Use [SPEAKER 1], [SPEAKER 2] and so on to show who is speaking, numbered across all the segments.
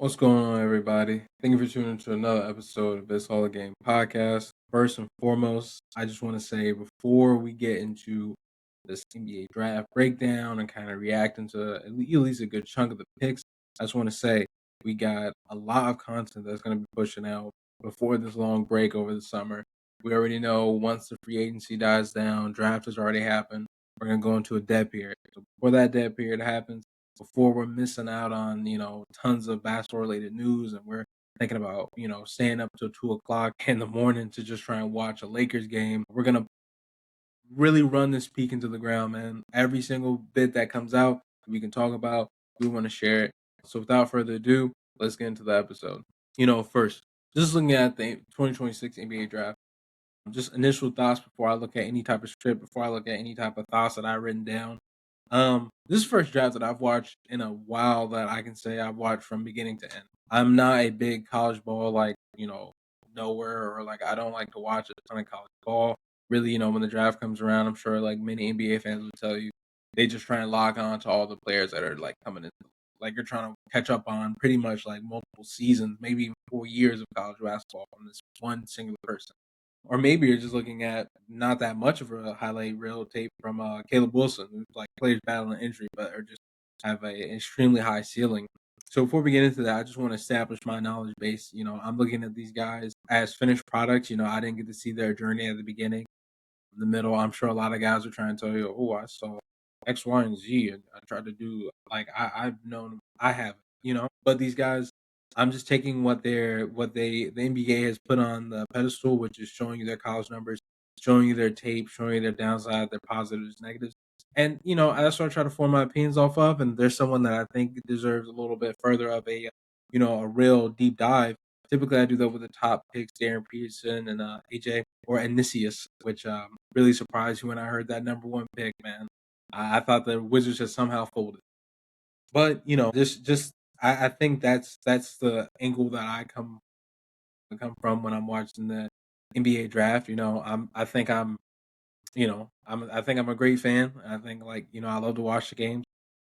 [SPEAKER 1] What's going on, everybody? Thank you for tuning into another episode of this Hall of Game podcast. First and foremost, I just want to say before we get into this NBA draft breakdown and kind of reacting to at least a good chunk of the picks, I just want to say we got a lot of content that's going to be pushing out before this long break over the summer. We already know once the free agency dies down, draft has already happened. We're going to go into a dead period. So before that dead period happens, before we're missing out on, tons of basketball related news and we're thinking about, staying up till 2 o'clock in the morning to just try and watch a Lakers game. We're gonna really run this peak into the ground, man. Every single bit that comes out, we can talk about, we want to share it. So without further ado, let's get into the episode. First, just looking at the 2026 NBA draft, just initial thoughts before I look at any type of script, before I look at any type of thoughts that I've written down. This is the first draft that I've watched in a while that I can say I've watched from beginning to end. I'm not a big college ball nowhere, or like I don't like to watch a ton of college ball. Really, when the draft comes around, I'm sure like many NBA fans will tell you, they just try and lock on to all the players that are like coming in. Like you're trying to catch up on pretty much like multiple seasons, maybe even 4 years of college basketball from this one singular person. Or maybe you're just looking at not that much of a highlight reel tape from Caleb Wilson, who's like players battling injury, but are just have an extremely high ceiling. So before we get into that, I just want to establish my knowledge base. I'm looking at these guys as finished products. I didn't get to see their journey at the beginning, in the middle. I'm sure a lot of guys are trying to tell you, "Oh, I saw X, Y, and Z, and I tried to do like I've known I haven't." But these guys, I'm just taking the NBA has put on the pedestal, which is showing you their college numbers, showing you their tape, showing you their downside, their positives, negatives. And that's what I try to form my opinions off of. And there's someone that I think deserves a little bit further of a real deep dive. Typically, I do that with the top picks, Darren Peterson and AJ or Anisius, which really surprised me when I heard that number one pick. Man, I thought the Wizards had somehow folded. But just I think that's the angle that I come from when I'm watching the NBA draft. I think I'm a great fan. I think I love to watch the games.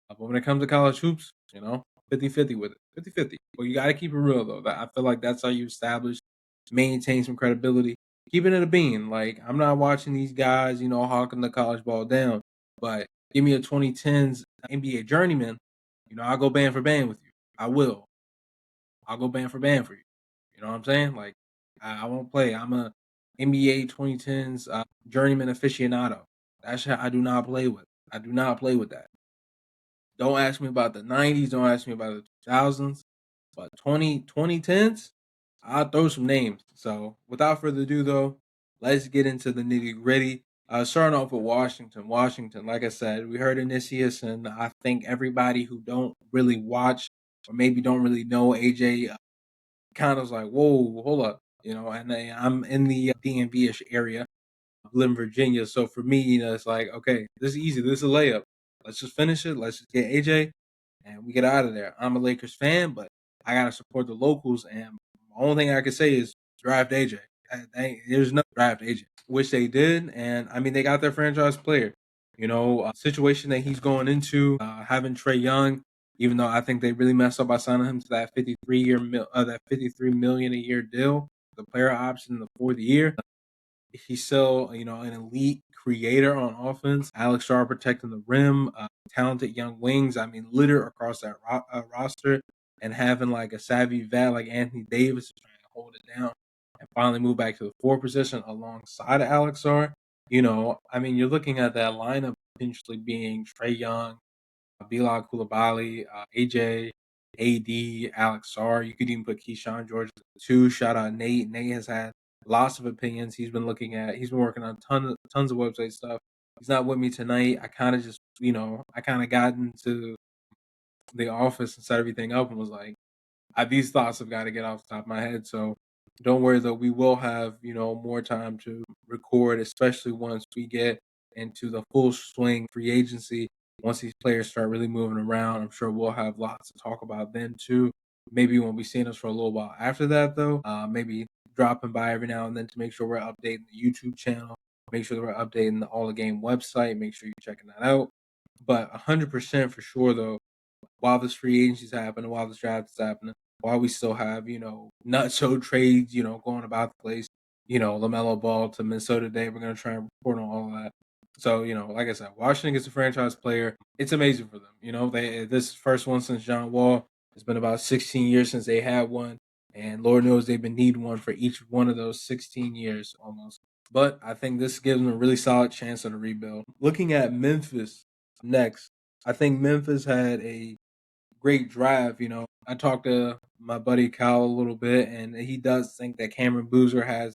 [SPEAKER 1] But when it comes to college hoops, 50-50 with it. 50-50. Well, you got to keep it real though. I feel like that's how you establish, maintain some credibility. Keeping it a bean. Like I'm not watching these guys, hawking the college ball down. But give me a 2010s NBA journeyman. I'll go band for band with you. I will. I'll go band for band for you. You know what I'm saying? Like I won't play. I'm a NBA 2010s journeyman aficionado. That's how I do not play with. I do not play with that. Don't ask me about the 90s. Don't ask me about the 2000s. But 2010s, I'll throw some names. So without further ado, though, let's get into the nitty gritty. Starting off with Washington. Washington, like I said, we heard Anisius, and I think everybody who don't really watch or maybe don't really know AJ kind of was like, whoa, hold up. And I'm in the DMV ish area, live in Virginia. So for me, it's like, okay, this is easy. This is a layup. Let's just finish it. Let's just get AJ and we get out of there. I'm a Lakers fan, but I gotta support the locals. And the only thing I can say is draft AJ. There's no draft AJ, which they did, and I mean they got their franchise player. Situation that he's going into, having Trey Young, even though I think they really messed up by signing him to that 53 million a year deal, the player option, the fourth year. He's still, an elite creator on offense. Alex Shaw protecting the rim, talented young wings. I mean, litter across that roster, and having like a savvy vet like Anthony Davis to try and hold it down and finally move back to the fourth position alongside of Alex Shaw. I mean, you're looking at that lineup potentially being Trey Young, Bilal Coulibaly, AJ, AD, Alex Sarr. You could even put Keyshawn George as a two. Shout out Nate. Nate has had lots of opinions. He's been working on tons of website stuff. He's not with me tonight. I kind of just, I kind of got into the office and set everything up and was like, these thoughts have got to get off the top of my head. So don't worry though, we will have, more time to record, especially once we get into the full swing free agency. Once these players start really moving around, I'm sure we'll have lots to talk about then too. Maybe you won't be seeing us for a little while after that though. Maybe dropping by every now and then to make sure we're updating the YouTube channel, make sure that we're updating the All the Game website, make sure you're checking that out. But 100% for sure though, while this free agency is happening, while this draft is happening, while we still have, nutso trades, going about the place, LaMelo Ball to Minnesota Day. We're going to try and report on all of that. So, like I said, Washington gets a franchise player. It's amazing for them. This first one since John Wall. It's been about 16 years since they had one. And Lord knows they've been needing one for each one of those 16 years almost. But I think this gives them a really solid chance at a rebuild. Looking at Memphis next, I think Memphis had a great draft. I talked to my buddy Kyle a little bit, and he does think that Cameron Boozer has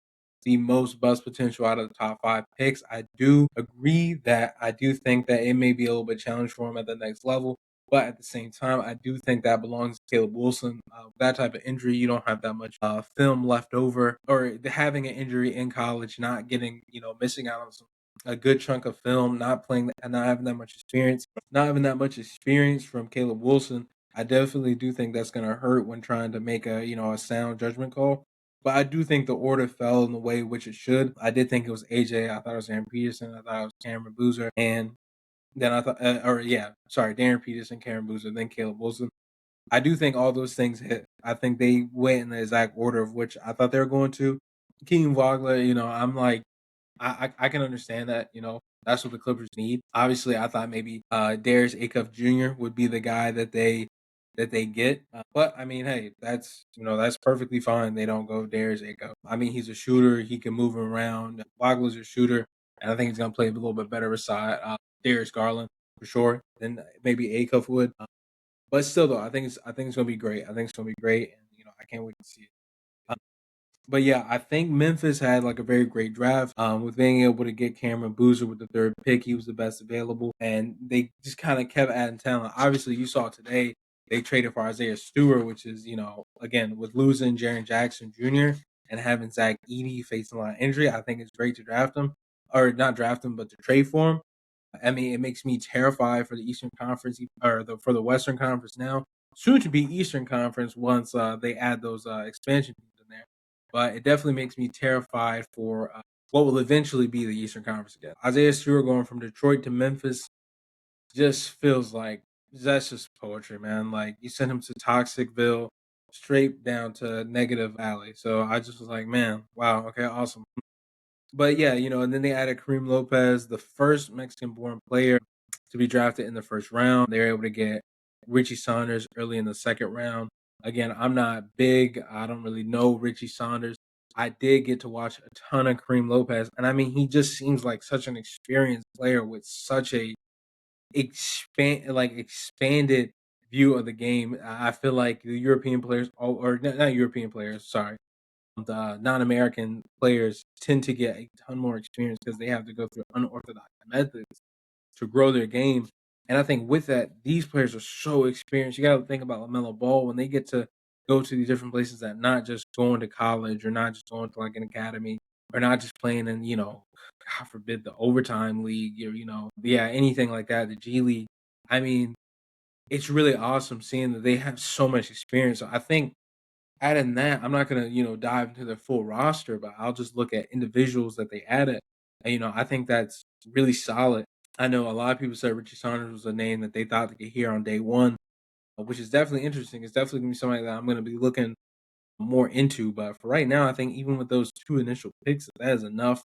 [SPEAKER 1] the most bust potential out of the top 5 picks. I do agree that I do think that it may be a little bit challenging for him at the next level. But at the same time, I do think that belongs to Caleb Wilson. That type of injury, you don't have that much film left over, or having an injury in college, not getting, missing out on a good chunk of film, not playing and not having that much experience, not having that much experience from Caleb Wilson. I definitely do think that's going to hurt when trying to make a sound judgment call. But I do think the order fell in the way which it should. I did think it was AJ. I thought it was Aaron Peterson. I thought it was Cameron Boozer. And then I thought, Darren Peterson, Cameron Boozer, then Caleb Wilson. I do think all those things hit. I think they went in the exact order of which I thought they were going to. Keem Vogler, I'm like, I can understand that. That's what the Clippers need. Obviously, I thought maybe Darius Acuff Jr. would be the guy that they get. But I mean, hey, that's perfectly fine. They don't go Darius Acuff. I mean, he's a shooter. He can move around. Vogler's a shooter, and I think he's gonna play a little bit better beside Darius Garland for sure than maybe Acuff would. But still, though, I think it's gonna be great. I think it's gonna be great, and I can't wait to see it. But yeah, I think Memphis had like a very great draft with being able to get Cameron Boozer with the third pick. He was the best available, and they just kind of kept adding talent. Obviously, you saw today they traded for Isaiah Stewart, which is again with losing Jaren Jackson Jr. and having Zach Edey facing a lot of injury. I think it's great to draft him, or not draft him, but to trade for him. I mean, it makes me terrified for the Eastern Conference for the Western Conference now. Soon to be Eastern Conference once they add those expansion teams in there. But it definitely makes me terrified for what will eventually be the Eastern Conference again. Isaiah Stewart going from Detroit to Memphis just feels like that's just poetry, man. Like you sent him to Toxicville, straight down to Negative Valley. So I just was like, man, wow, okay, awesome. But yeah, and then they added Kareem Lopez, the first Mexican-born player to be drafted in the first round. They were able to get Richie Saunders early in the second round. Again, I'm not big. I don't really know Richie Saunders. I did get to watch a ton of Kareem Lopez, and I mean, he just seems like such an experienced player with such a expanded view of the game. I feel like the European players, or not European players, sorry, the non-American players tend to get a ton more experience because they have to go through unorthodox methods to grow their game. And I think with that, these players are so experienced. You got to think about LaMelo Ball when they get to go to these different places that not just going to college or not just going to like an academy or not just playing in, God forbid, the overtime league or, anything like that, the G League. I mean, it's really awesome seeing that they have so much experience. So I think adding that, I'm not gonna, dive into their full roster, but I'll just look at individuals that they added. And, I think that's really solid. I know a lot of people said Richie Saunders was a name that they thought they could hear on day one, which is definitely interesting. It's definitely gonna be somebody that I'm gonna be looking more into. But for right now, I think even with those two initial picks, that is enough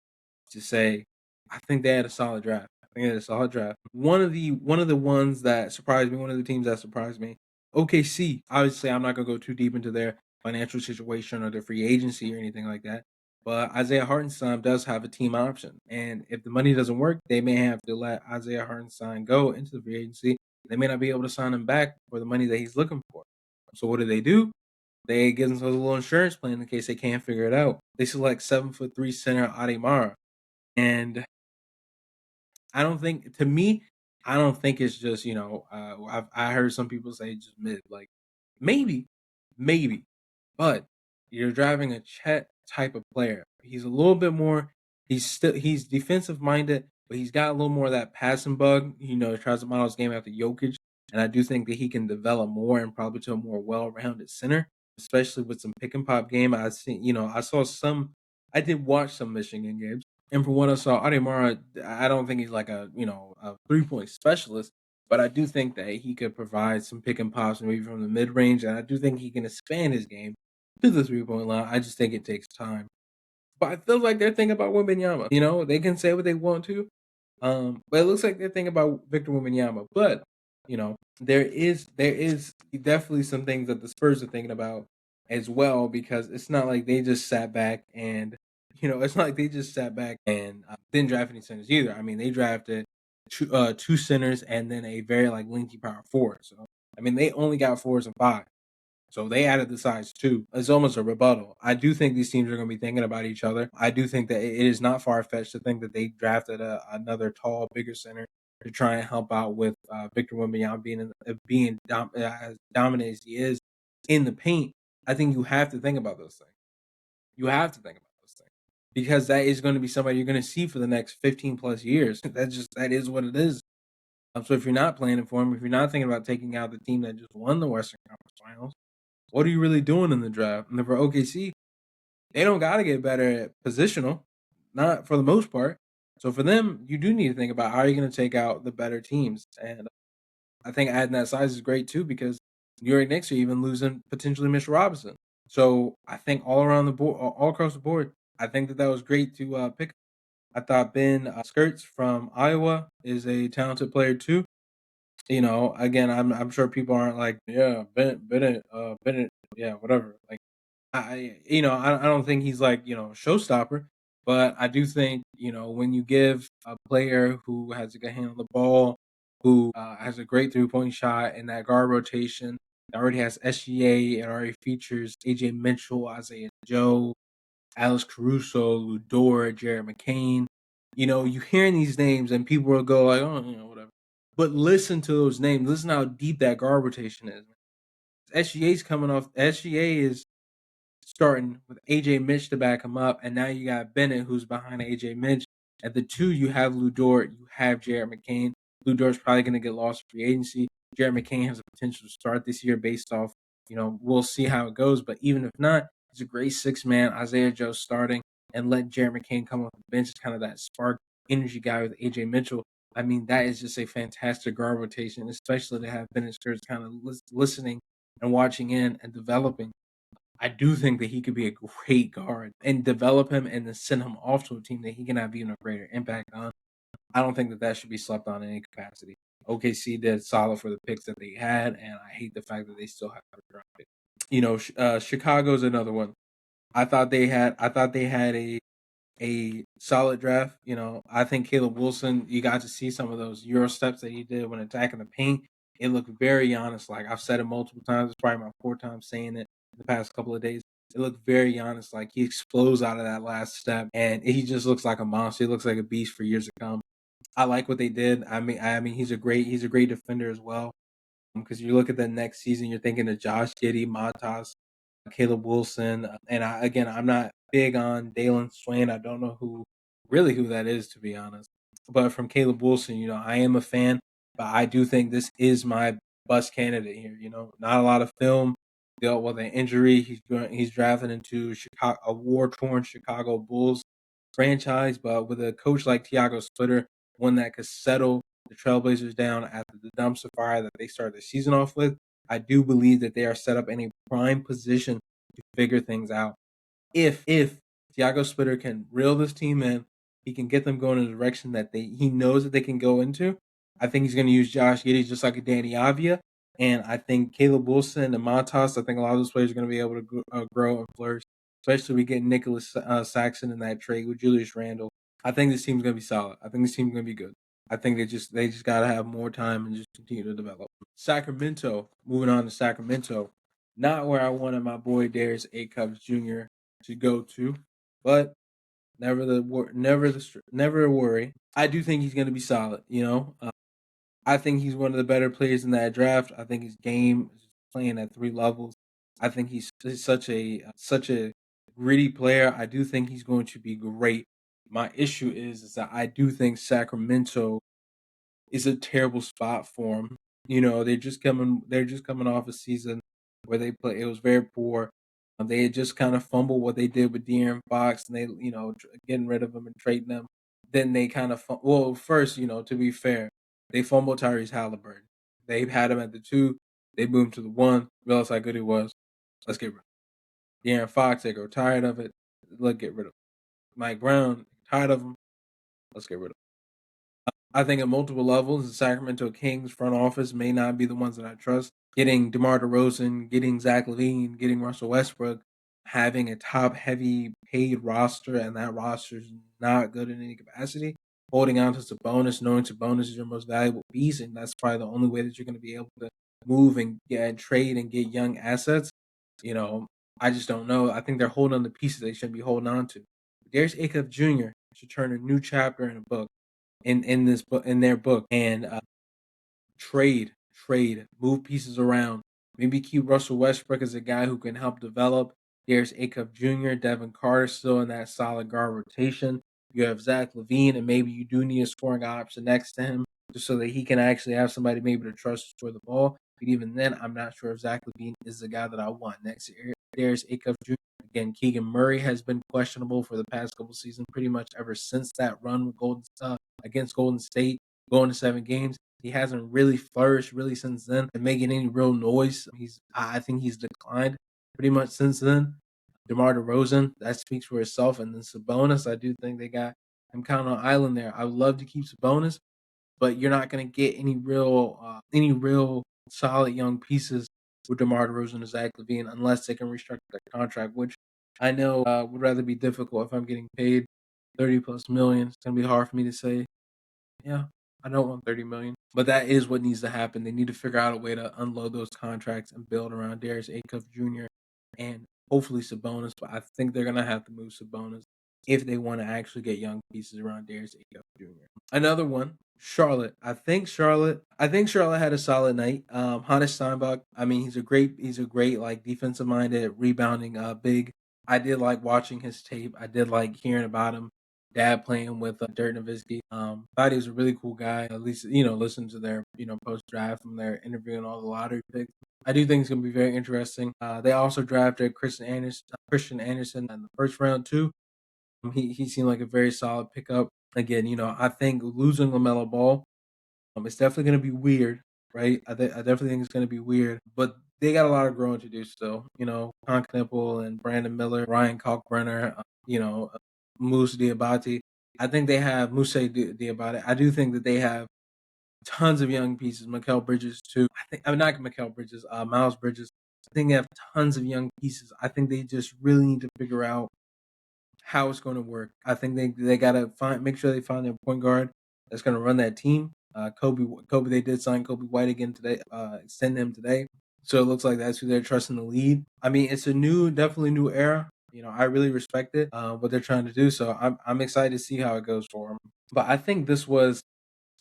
[SPEAKER 1] to say I think they had a solid draft. I think they had a solid draft. One of the ones that surprised me, one of the teams that surprised me, OKC. Obviously, I'm not gonna go too deep into their financial situation or their free agency or anything like that. But Isaiah Hartenstein does have a team option, and if the money doesn't work, they may have to let Isaiah Hartenstein go into the free agency. They may not be able to sign him back for the money that he's looking for. So what do? They give themselves a little insurance plan in case they can't figure it out. They select 7'3" center Ademar, and I don't think, to me, I don't think it's just, I heard some people say just mid, like maybe, maybe, but you're driving a Chet type of player. He's a little bit more, he's defensive minded, but he's got a little more of that passing bug. He tries to model his game after Jokic, and I do think that he can develop more and probably to a more well-rounded center, especially with some pick and pop game. I did watch some Michigan games. And from what I saw, Ademar, I don't think he's like a 3-point specialist, But I do think that he could provide some pick and pops maybe from the mid range, and I do think he can expand his game to the 3 point line. I just think it takes time. But I feel like they're thinking about Wembanyama. They can say what they want to, but it looks like they're thinking about Victor Wembanyama. But there is definitely some things that the Spurs are thinking about as well, because it's not like they just sat back and it's not like they just sat back and didn't draft any centers either. I mean, they drafted two centers and then a very like lengthy power forward. So I mean, they only got fours and five. So they added the size too. It's almost a rebuttal. I do think these teams are going to be thinking about each other. I do think that it is not far fetched to think that they drafted another tall, bigger center to try and help out with Victor Wembanyama being as dominant as he is in the paint. I think you have to think about those things. You have to think about those things because that is going to be somebody you're going to see for the next 15 plus years. That is what it is. So if you're not planning for him, if you're not thinking about taking out the team that just won the Western Conference Finals, what are you really doing in the draft? And for OKC, they don't got to get better at positional, not for the most part. So for them, you do need to think about how are you going to take out the better teams. And I think adding that size is great too because New York Knicks are even losing potentially Mitch Robinson. So I think all around the board, all across the board, I think that was great to pick. I thought Ben Skirts from Iowa is a talented player too. Again, I'm sure people aren't like, yeah, Bennett, yeah, whatever. Like, I don't think he's like showstopper, but I do think when you give a player who has a good hand on the ball, who has a great 3 point shot in that guard rotation, that already has SGA, it already features AJ Mitchell, Isaiah Joe, Alex Caruso, Ludor, Jared McCain. You hearing these names and people will go like, oh, whatever. But listen to those names. Listen how deep that guard rotation is. SGA's coming off. SGA is starting with AJ Mitch to back him up, and now you got Bennett who's behind AJ Mitch. At the two, you have Ludor, you have Jared McCain. Ludor's probably going to get lost free agency. Jared McCain has the potential to start this year based off, we'll see how it goes. But even if not, he's a great 6 man. Isaiah Joe starting and let Jared McCain come off the bench. It's kind of that spark energy guy with AJ Mitchell. I mean, that is just a fantastic guard rotation, especially to have Bennett Skirts kind of listening and watching in and developing. I do think that he could be a great guard and develop him and then send him off to a team that he can have even a greater impact on. I don't think that should be slept on in any capacity. OKC did solid for the picks that they had, and I hate the fact that they still have to draft it. Chicago's another one. I thought they had a solid draft. I think Caleb Wilson, you got to see some of those Euro steps that he did when attacking the paint. It looked very honest. Like I've said it multiple times. It's probably my fourth time saying it in the past couple of days. It looked very honest. Like he explodes out of that last step and he just looks like a monster. He looks like a beast for years to come. I like what they did. I mean he's a great defender as well. Because you look at the next season, you're thinking of Josh Giddey, Matas, Caleb Wilson, and I'm not big on Dalen Swain. I don't know who that is to be honest. But from Caleb Wilson, I am a fan, but I do think this is my bust candidate here. Not a lot of film, dealt with an injury. He's drafted into Chicago, a war torn Chicago Bulls franchise, but with a coach like Tiago Splitter, one that could settle the Trailblazers down after the dumpster fire that they started the season off with. I do believe that they are set up in a prime position to figure things out. If Tiago Splitter can reel this team in, he can get them going in a direction that he knows that they can go into. I think he's going to use Josh Giddey just like a Danny Avia, and I think Caleb Wilson and Montas. I think a lot of those players are going to be able to grow and flourish. Especially we get Nicholas Saxon in that trade with Julius Randle. I think this team's going to be solid. I think this team's going to be good. I think they just got to have more time and just continue to develop. Sacramento. Moving on to Sacramento. Not where I wanted my boy Darius A. Cubs Jr. to go to, but never a worry. I do think he's going to be solid. I think he's one of the better players in that draft. I think his game is playing at three levels. I think he's such a gritty player. I do think he's going to be great. My issue is that I do think Sacramento is a terrible spot for him. They're just coming off a season where they play. It was very poor. They had just kind of fumbled what they did with De'Aaron Fox, and they getting rid of him and trading them. Then they kind of well, first to be fair, They fumbled Tyrese Halliburton. They've had him at the 2. They moved to the 1. Realized how good he was. Let's get rid of him. De'Aaron Fox, they grow tired of it. Let's get rid of him. Mike Brown, tired of him. Let's get rid of him. I think at multiple levels, the Sacramento Kings front office may not be the ones that I trust. Getting DeMar DeRozan, getting Zach LaVine, getting Russell Westbrook, having a top-heavy paid roster, and that roster is not good in any capacity. Holding on to Sabonis, knowing Sabonis is your most valuable piece, and that's probably the only way that you're going to be able to move and get and trade and get young assets. You know, I just don't know. I think they're holding on to pieces they shouldn't be holding on to. Darius Acuff Jr. should turn a new chapter in a book in this book in their book and trade, move pieces around. Maybe keep Russell Westbrook as a guy who can help develop. There's Acuff Jr., Devin Carter still in that solid guard rotation. You have Zach LaVine, and maybe you do need a scoring option next to him just so that he can actually have somebody maybe to trust to score the ball. But even then, I'm not sure if Zach LaVine is the guy that I want next year. There's Acuff Jr. Again, Keegan Murray has been questionable for the past couple seasons, pretty much ever since that run with against Golden State, going to 7 games. He hasn't really flourished really since then and making any real noise. I think he's declined pretty much since then. DeMar DeRozan, that speaks for itself. And then Sabonis, I do think they got him kind of on an island there. I would love to keep Sabonis, but you're not going to get any real solid young pieces with DeMar DeRozan and Zach LaVine unless they can restructure that contract, which I know would rather be difficult if I'm getting paid 30 plus million. It's going to be hard for me to say, yeah, I don't want 30 million. But that is what needs to happen. They need to figure out a way to unload those contracts and build around Darius Acuff Jr. and hopefully Sabonis. But I think they're gonna have to move Sabonis if they want to actually get young pieces around Darius Acuff Jr. Another one, Charlotte. I think Charlotte had a solid night. Hannes Steinbach. I mean, he's a great like defensive minded rebounding big. I did like watching his tape. I did like hearing about him dad playing with Dirk Nowitzki. Thought he was a really cool guy. At least listen to their post draft from their interview and all the lottery picks. I do think it's gonna be very interesting. They also drafted Christian Anderson in the first round too. He seemed like a very solid pickup. Again, I think losing Lamelo Ball, it's definitely gonna be weird, right? I definitely think it's gonna be weird, but they got a lot of growing to do still. Con Knipple and Brandon Miller, Ryan Kalkbrenner, Moose Diabate. I think they have Diabate. I do think that they have tons of young pieces. Mikal Bridges too. I'm not Mikal Bridges. Miles Bridges. I think they have tons of young pieces. I think they just really need to figure out how it's going to work. I think they gotta make sure they find their point guard that's going to run that team. Kobe. They did sign Kobe White again today. Extend him today. So it looks like that's who they're trusting the lead. I mean, it's a definitely new era. I really respect it, what they're trying to do. So I'm excited to see how it goes for them. But I think this was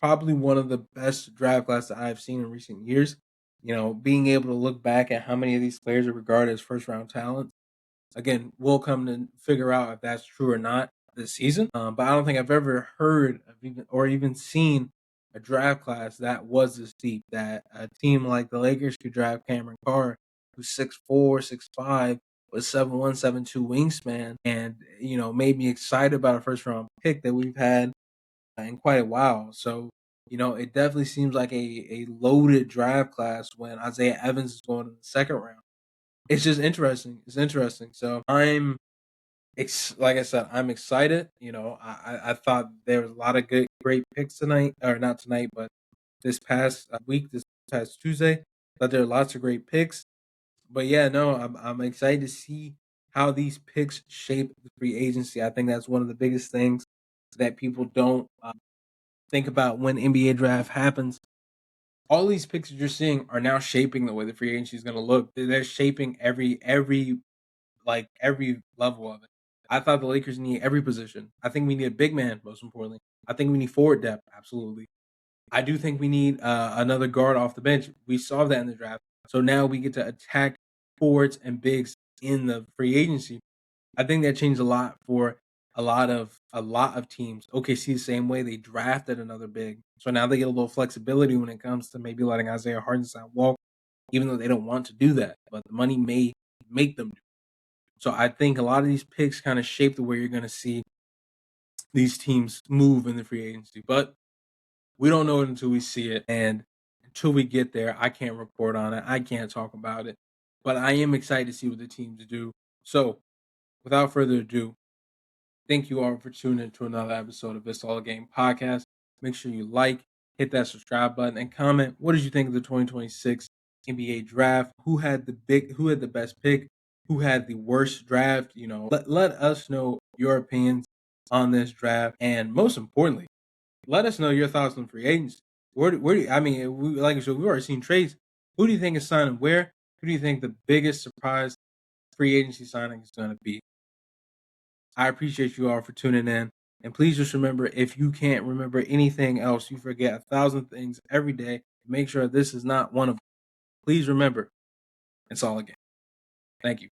[SPEAKER 1] probably one of the best draft classes that I've seen in recent years. Being able to look back at how many of these players are regarded as first round talent. Again, we'll come to figure out if that's true or not this season. But I don't think I've ever heard of even seen a draft class that was this deep. That a team like the Lakers could draft Cameron Carr, who's 6'4", 6'5", with 7'1", 7'2" wingspan, and made me excited about a first round pick that we've had in quite a while. So it definitely seems like a loaded draft class when Isaiah Evans is going in the second round. It's just interesting. It's interesting. So like I said, I'm excited. I thought there was a lot of great picks tonight, or not tonight, but this past week, this past Tuesday. Thought there were lots of great picks. But yeah, no, I'm excited to see how these picks shape the free agency. I think that's one of the biggest things that people don't think about when NBA draft happens. All these picks that you're seeing are now shaping the way the free agency is going to look. They're shaping every level of it. I thought the Lakers need every position. I think we need a big man, most importantly. I think we need forward depth, absolutely. I do think we need another guard off the bench. We saw that in the draft. So now we get to attack forwards and bigs in the free agency. I think that changed a lot for a lot of teams. OKC the same way, they drafted another big. So now they get a little flexibility when it comes to maybe letting Isaiah Hartenstein walk, even though they don't want to do that. But the money may make them do. So I think a lot of these picks kind of shape the way you're going to see these teams move in the free agency. But We don't know it until we see it, and until we get there, I can't report on it. I can't talk about it, but I am excited to see what the teams do. So, without further ado, thank you all for tuning in to another episode of This All Game Podcast. Make sure you like, hit that subscribe button, and comment. What did you think of the 2026 NBA draft? Who had the best pick? Who had the worst draft? Let us know your opinions on this draft, and most importantly, let us know your thoughts on free agents. I mean, like I said, we've already seen trades. Who do you think is signing where? Who do you think the biggest surprise free agency signing is going to be? I appreciate you all for tuning in. And please just remember, if you can't remember anything else, you forget 1,000 things every day. Make sure this is not one of them. Please remember, it's all a game. Thank you.